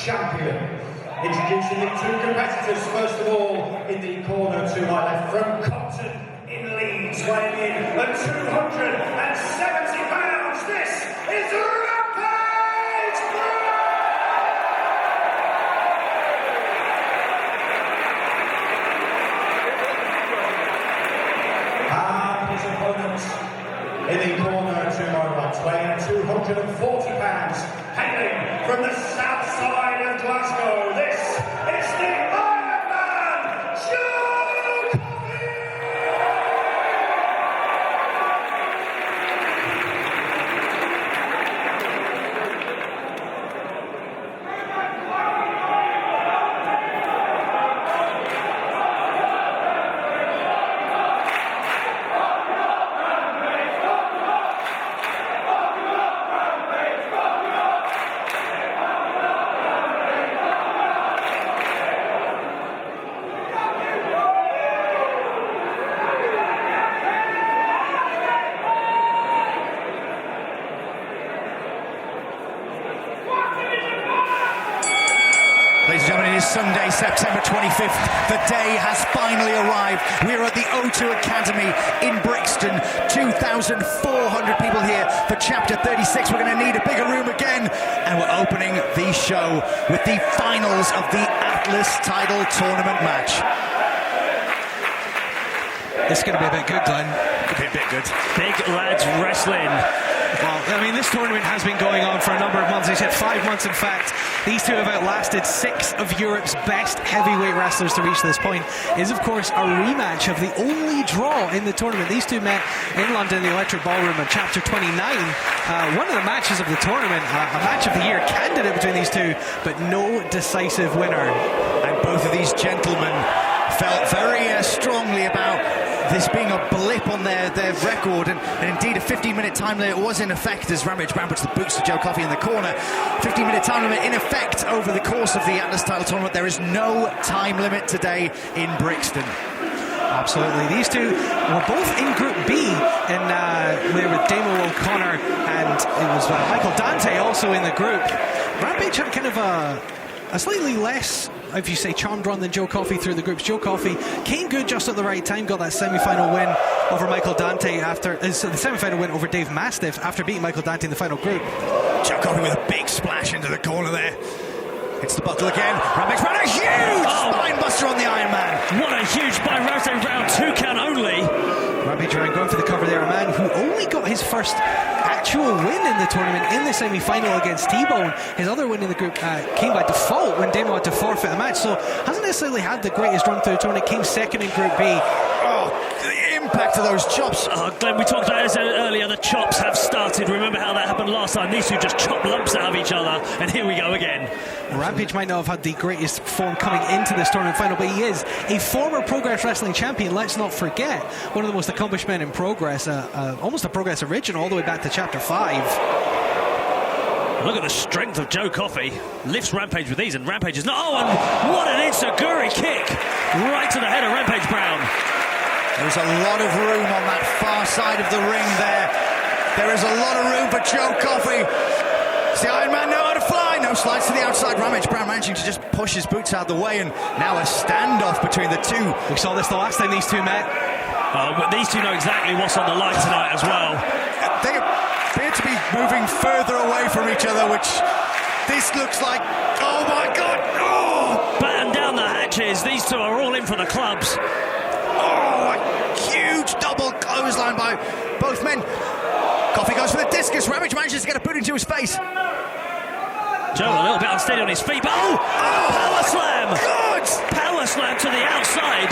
champion. Introducing the two competitors, first of all, in the corner to my left, from Compton in Leeds, weighing in at 270 pounds, this is Rampage and his opponent in the corner to my right, weighing 240 pounds, hailing from the south side of Glasgow, this is the Iron Man, Joe Coffey! Ladies and gentlemen, it is Sunday, September 25th. The day has finally arrived. We're at the O2 Academy in Brixton. 2,400 people here for Chapter 36. We're going to need a bigger room again. And we're opening the show with the finals of the Atlas Title Tournament match. It's going to be a bit good, Glenn. Could be a bit good. Big lads wrestling. Well, I mean, this tournament has been going on for a number of months. They said 5 months, in fact. These two have outlasted 6 of Europe's best heavyweight wrestlers to reach this point. It is, of course, a rematch of the only draw in the tournament. These two met in London, the Electric Ballroom, at Chapter 29. One of the matches of the tournament, a match of the year candidate between these two, but no decisive winner. And both of these gentlemen felt very strongly about this being a blip on their record, and indeed a 15-minute time limit was in effect as Rampage Brown puts the boots to Joe Coffey in the corner. 15-minute time limit in effect over the course of the Atlas Title Tournament. There is no time limit today in Brixton. Absolutely. These two were both in Group B, and they were with Damo O'Connor, and it was Michael Dante also in the group. Rampage had kind of a slightly less, if you say, charmed run than Joe Coffey through the groups. Joe Coffey came good just at the right time, got that semi-final win over Michael Dante after the semi-final win over Dave Mastiff after beating Michael Dante in the final group. Joe Coffey with a big splash into the corner there. Hits the buckle again. Rampage Brown, a huge spine buster on the Iron Man. What a huge by Rampage Brown, 2 count only. Rampage Brown going for the cover there, a man who only got his first actual win in the tournament in the semi-final against T-Bone. His other win in the group came by default when Damo had to forfeit the match, so hasn't necessarily had the greatest run through the tournament. Came second in Group B. Oh, the impact of those chops. Glenn, we talked about this earlier, the chops have started. Remember how that happened last time? These two just chopped lumps out of each other, and here we go again. Rampage might not have had the greatest form coming into this tournament final, but he is a former Progress Wrestling champion. Let's not forget, one of the most accomplished men in Progress, almost a Progress original all the way back to Chapter 5. Look at the strength of Joe Coffey. Lifts Rampage with ease, and Rampage is not. Oh, and what an enziguri kick right to the head of Rampage Brown. There's a lot of room on that far side of the ring there. There is a lot of room for Joe Coffey. Does the Iron Man know how to fly? No, slides to the outside. Rampage Brown managing to just push his boots out of the way, and now a standoff between the two. We saw this the last time these two met. But these two know exactly what's on the line tonight as well. They appear to be moving further away from each other, which this looks like, oh my God! Oh! Batten down the hatches. These two are all in for the clubs. Oh, a huge double clothesline by both men. Coffey goes for the discus. Rampage manages to get a boot into his face. Joe a little bit unsteady on his feet, but power slam! Good! Power slam to the outside.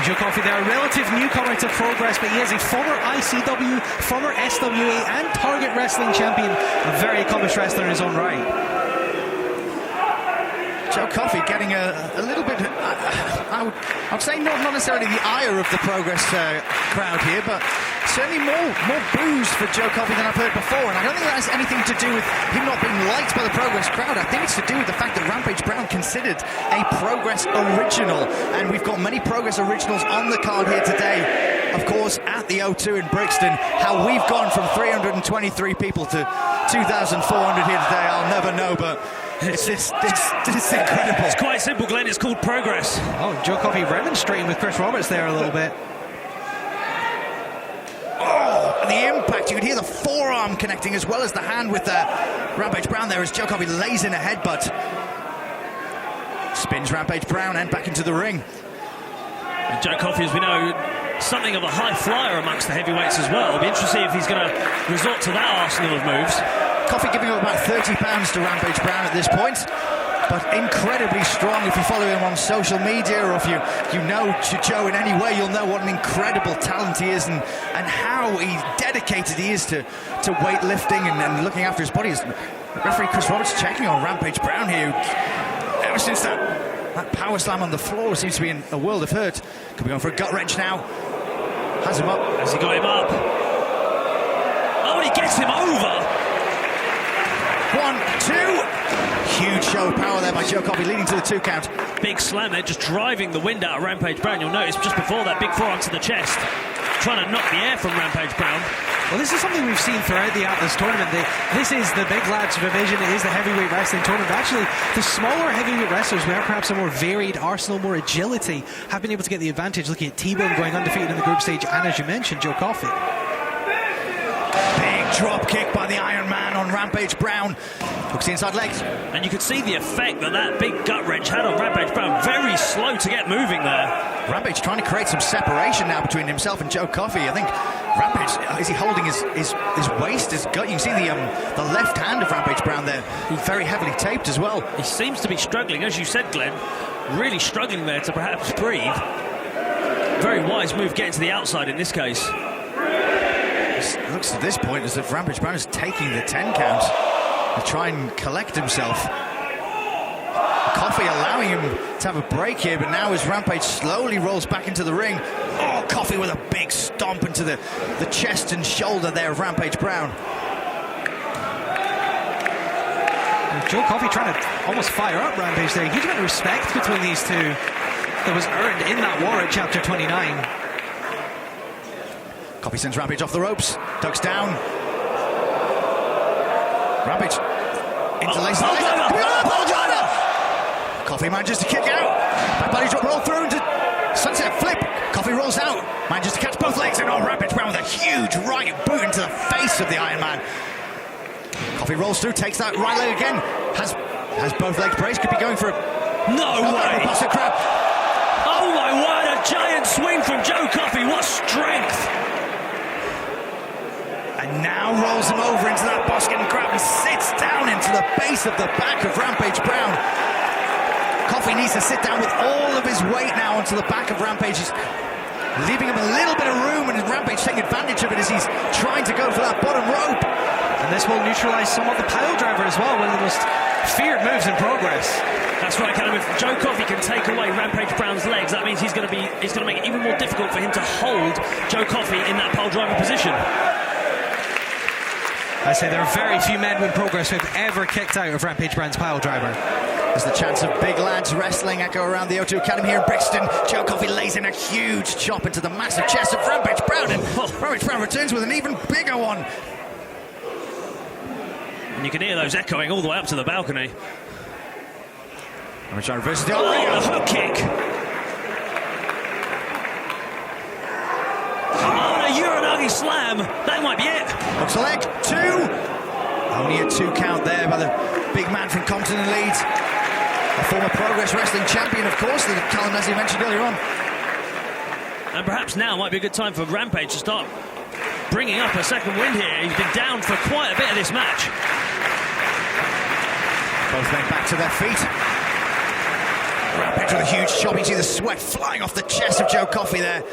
Joe Coffey, they're a relative newcomer to Progress, but he is a former ICW, former SWA and Target Wrestling champion. A very accomplished wrestler in his own right. Joe Coffey getting a little bit, I would say not necessarily the ire of the Progress crowd here, but certainly more boos for Joe Coffey than I've heard before, and I don't think that has anything to do with him not being liked by the Progress crowd. I think it's to do with the fact that Rampage Brown considered a Progress original, and we've got many Progress originals on the card here today. Of course, at the O2 in Brixton, how we've gone from 323 people to 2,400 here today, I'll never know, but It's incredible. It's quite simple, Glenn. It's called progress. Oh, Joe Coffey remonstrating with Chris Roberts there a little bit. Oh, and the impact. You could hear the forearm connecting as well as the hand with Rampage Brown there as Joe Coffey lays in a headbutt. Spins Rampage Brown and back into the ring. And Joe Coffey, as we know, something of a high flyer amongst the heavyweights as well. It'll be interesting if he's going to resort to that arsenal of moves. Coffey giving up about 30 pounds to Rampage Brown at this point, but incredibly strong. If you follow him on social media, or if you know Joe in any way, you'll know what an incredible talent he is, and how dedicated he is to weightlifting and looking after his body. Referee Chris Roberts checking on Rampage Brown here. Ever since that power slam on the floor seems to be in a world of hurt. Could be going for a gut wrench now. Has him up. Has he got him up? Oh, he gets him over. 1, 2. Huge show of power there by Joe Coffey, leading to the 2 count. Big slam there, just driving the wind out of Rampage Brown. You'll notice just before that, big forearm to the chest, trying to knock the air from Rampage Brown. Well, this is something we've seen throughout the Atlas tournament. This is the big lads division. It is the heavyweight wrestling tournament. But actually, the smaller heavyweight wrestlers, who have perhaps a more varied arsenal, more agility, have been able to get the advantage. Looking at T-Bone going undefeated in the group stage, and as you mentioned, Joe Coffey. Big drop kick by the Iron Man on Rampage Brown. Hooks the inside legs. And you could see the effect that big gut wrench had on Rampage Brown. Very slow to get moving there. Rampage trying to create some separation now between himself and Joe Coffey. I think Rampage, is he holding his waist, his gut? You can see the left hand of Rampage Brown there. He's very heavily taped as well. He seems to be struggling, as you said, Glenn. Really struggling there to perhaps breathe. Very wise move getting to the outside in this case. It looks at this point as if Rampage Brown is taking the 10 count to try and collect himself. Coffey allowing him to have a break here, but now as Rampage slowly rolls back into the ring. Oh, Coffey with a big stomp into the chest and shoulder there of Rampage Brown. And Joe Coffey trying to almost fire up Rampage there. Huge amount of respect between these two that was earned in that war at Chapter 29. Coffey sends Rampage off the ropes, ducks down. Rampage interlaces the legs. Coffey manages to kick out. Back body drop, roll through into sunset flip. Coffey rolls out, manages to catch both legs, and Rampage Brown with a huge right boot into the face of the Iron Man. Coffey rolls through, takes that right leg again, has both legs braced, could be going for a way. Busted crab. Oh my word, a giant swing from Joe Coffey. What strength! And now rolls him over into that Boston Crab and sits down into the base of the back of Rampage Brown. Coffey needs to sit down with all of his weight now onto the back of Rampage. He's leaving him a little bit of room, and Rampage taking advantage of it as he's trying to go for that bottom rope. And this will neutralise somewhat the pile driver as well, one of the most feared moves in progress. That's right, Callum. If Joe Coffey can take away Rampage Brown's legs, that means it's going to make it even more difficult for him to hold Joe Coffey in that pile driver position. I say there are very few men in progress who have ever kicked out of Rampage Brown's pile driver. There's the chance of big lads wrestling echo around the O2 Academy here in Brixton. Joe Coffey lays in a huge chop into the massive chest of Rampage Brown, and Rampage Brown returns with an even bigger one. And you can hear those echoing all the way up to the balcony. Rampage Brown reverses the the hook kick. Oh, and a Uranagi slam. That might be it. Hooks the leg, 2. Only a 2 count there by the big man from Compton and Leeds. A former Progress Wrestling champion, of course, that Callum Leslie mentioned earlier on. And perhaps now might be a good time for Rampage to start bringing up a second win here. He's been down for quite a bit of this match. Both men back to their feet. Rampage with a huge chop. You see the sweat flying off the chest of Joe Coffey there.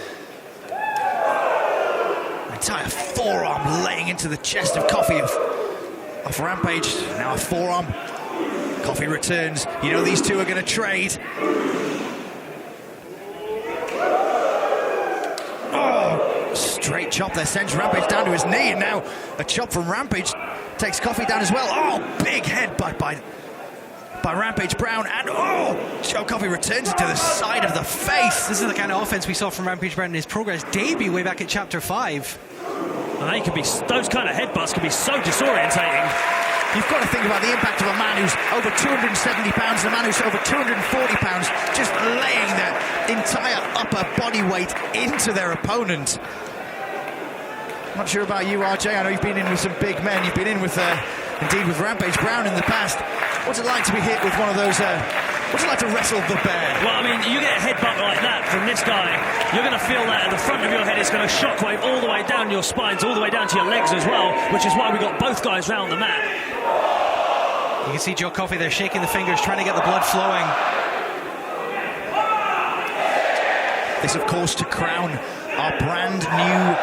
Entire forearm laying into the chest of Coffey of Rampage. Now a forearm. Coffey returns. You know these two are going to trade. Oh, straight chop there sends Rampage down to his knee, and now a chop from Rampage takes Coffey down as well. Oh, big headbutt by Rampage Brown, and Joe Coffey returns it to the side of the face. This is the kind of offense we saw from Rampage Brown in his Progress debut way back at Chapter 5. And those kind of headbutts can be so disorientating. you've got to think about the impact of a man who's over 270 pounds and a man who's over 240 pounds, just laying their entire upper body weight into their opponent. I'm not sure about you, RJ. I know you've been in with some big men. You've been in with, indeed, with Rampage Brown in the past. What's it like to be hit with one of those? What's it like to wrestle the bear? Well, I mean, you get a headbutt like that from this guy, you're going to feel that at the front of your head. It's going to shockwave all the way down your spines, all the way down to your legs as well, which is why we got both guys round the mat. You can see Joe Coffey there shaking the fingers, trying to get the blood flowing. This, of course, to crown our brand new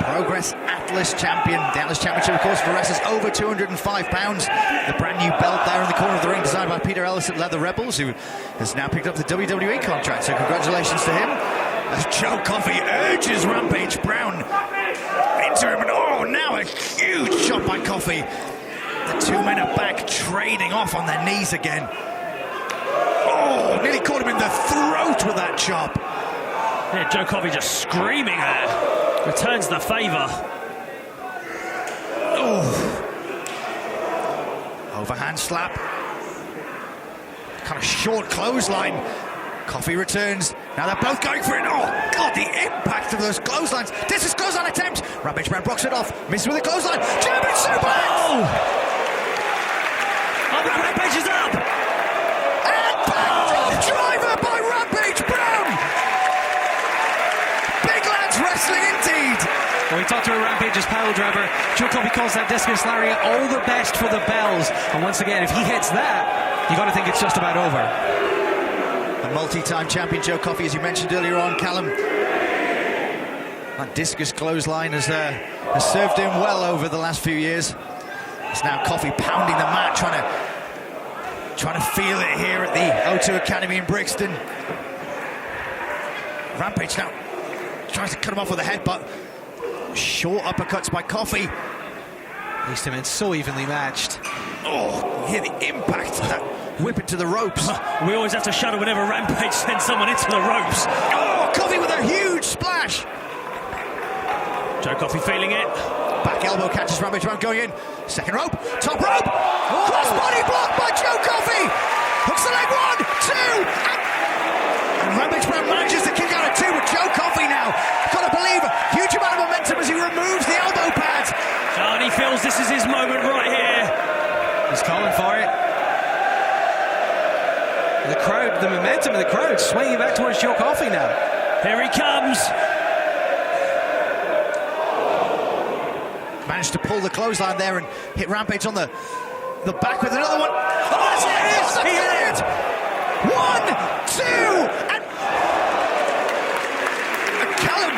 Progress Atlas champion. The Atlas Championship, of course, for wrestlers over 205 pounds. The brand new belt there in the corner of the ring, designed by Peter Ellis at Leather Rebels, who has now picked up the WWE contract. So congratulations to him. As Joe Coffey urges Rampage Brown into him, and oh, now a huge shot by Coffey. The two men are back, trading off on their knees again. Oh, nearly caught him in the throat with that chop. Yeah, Joe Coffey just screaming there. Returns the favour. Oh. Overhand slap. Kind of short clothesline. Coffey returns. Now they're both going for it. Oh, God, the impact of those clotheslines. This is clothesline attempt. Rampage Brown blocks it off. Misses with a clothesline. German suplex! Oh, the Rampage is up! And backdrop driver by Rampage Brown! Big lads wrestling indeed. Well, we talked to a Rampage's pile driver. Joe Coffey calls that discus lariat all the best for the bells. And once again, if he hits that, you got to think it's just about over. A multi-time champion Joe Coffey, as you mentioned earlier on, Callum. That discus clothesline has served him well over the last few years. It's now Coffey pounding the mat, trying to feel it here at the O2 Academy in Brixton. Rampage now tries to cut him off with a headbutt. Short uppercuts by Coffey. These two men so evenly matched. Oh, you hear the impact of that whip into the ropes. We always have to shudder whenever Rampage sends someone into the ropes. Oh, Coffey with a huge splash. Joe Coffey feeling it. Back elbow catches Rampage Brown going in. Second rope, top rope. Crossbody block by Joe Coffey. Hooks the leg, 1, 2. And Rampage Brown manages to kick out of 2 with Joe Coffey now. Gotta believe a huge amount of momentum as he removes the elbow pads. Oh, and he feels this is his moment right here. He's calling for it. The crowd, the momentum of the crowd swinging back towards Joe Coffey now. Here he comes. Managed to pull the clothesline there and hit Rampage on the back with another one. Oh, that's it! He hit it! 1, 2, and Callum,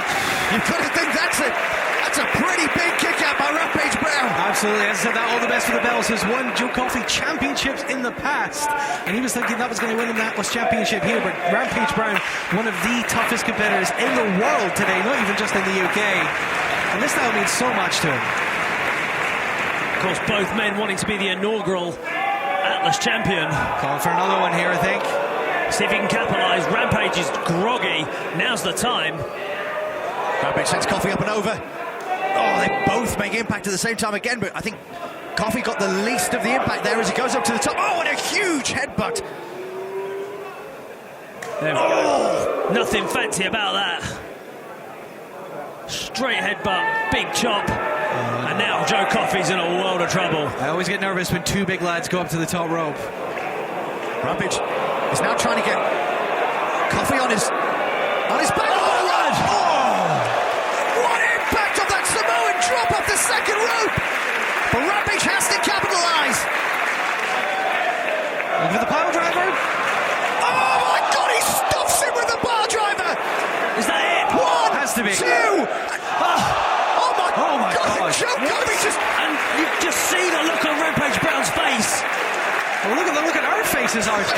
you've got to think that's a pretty big kick out by Rampage Brown. Absolutely, as I said, that all the best for the bells. Has won Joe Coffey championships in the past, and he was thinking that was going to win him that Atlas championship here. But Rampage Brown, one of the toughest competitors in the world today, not even just in the UK, and this now means so much to him. Of course, both men wanting to be the inaugural Atlas champion. Calling for another one here, I think. See if he can capitalise. Rampage is groggy. Now's the time. Rampage sends Coffey up and over. Oh, they both make impact at the same time again, but I think Coffey got the least of the impact there as he goes up to the top. Oh, and a huge headbutt. There we go. Nothing fancy about that. Straight headbutt, big chop. And now Joe Coffey's in a world of trouble. I always get nervous when two big lads go up to the top rope. Rampage is now trying to get Coffey on his back. What impact of that Samoan drop off the second rope! But Rampage has to capitalise. Look for the pile driver. Oh my God! He stuffs him with the bar driver. Is that it? 1, Has to be. 2. Oh my God! gosh. Joe Coffey just. And you just see the look on Rampage Brown's face. Well, look at our faces, RJ.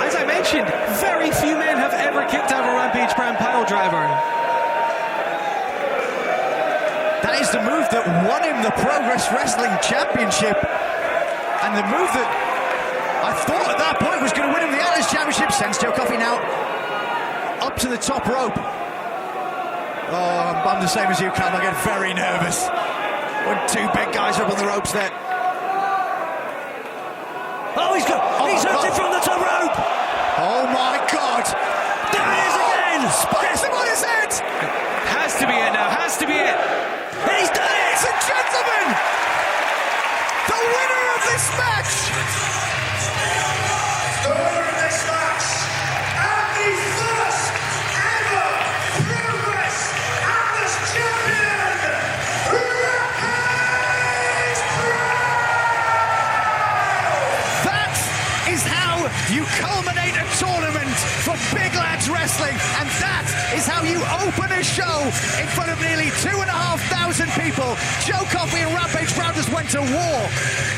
As I mentioned, very few men have ever kicked out a Rampage Brown pile driver. That is the move that won him the Progress Wrestling Championship. And the move that I thought at that point was going to win him the Atlas Championship sends Joe Coffey now up to the top rope. Oh, I'm the same as you, Cam. I get very nervous when two big guys are up on the ropes there. Oh, he's hooked it from the top rope. Oh my God! There it is again. Spikes him on his head! Has to be it now, has to be it. He's done it. Ladies and gentlemen, the winner of this match! The winner of this match, and the first ever Progress Atlas champion, Rampage Brown! That is how you culminate a tournament for Big Lads Wrestling, and that is how you open a show in front of nearly 2,500 people. Joe Coffey and Rampage Brown just went to war.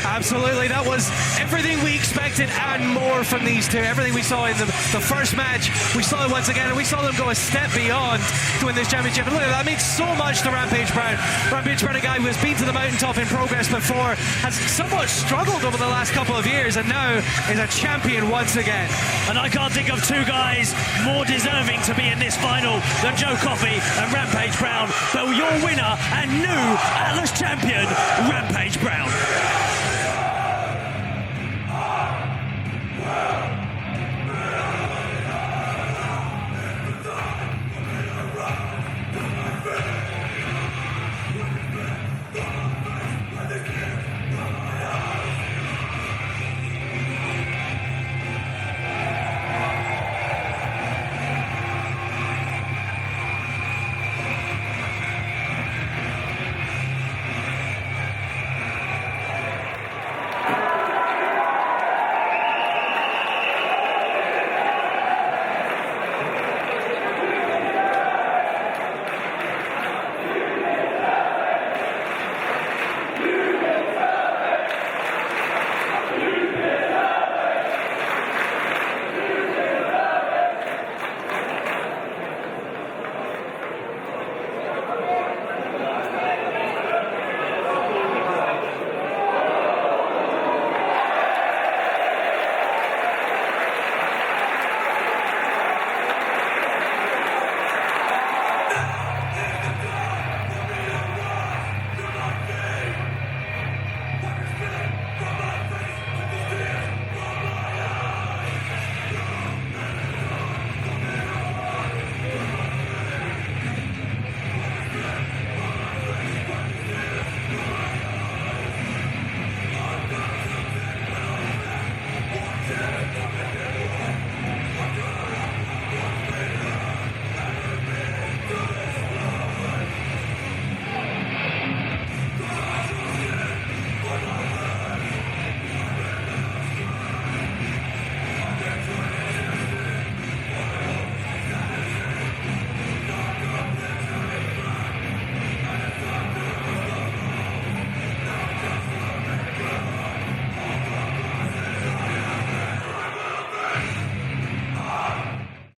Absolutely, that was everything we expected and more from these two. Everything we saw in the first match, we saw it once again, and we saw them go a step beyond to win this championship. And look, that means so much to Rampage Brown. Rampage Brown, a guy who has been to the mountaintop in Progress before, has somewhat struggled over the last couple of years, and now is a champion once again. And I can't think of two guys more deserving to be in this final than Joe Coffey and Rampage Brown. But your winner and new Atlas champion, Rampage Brown.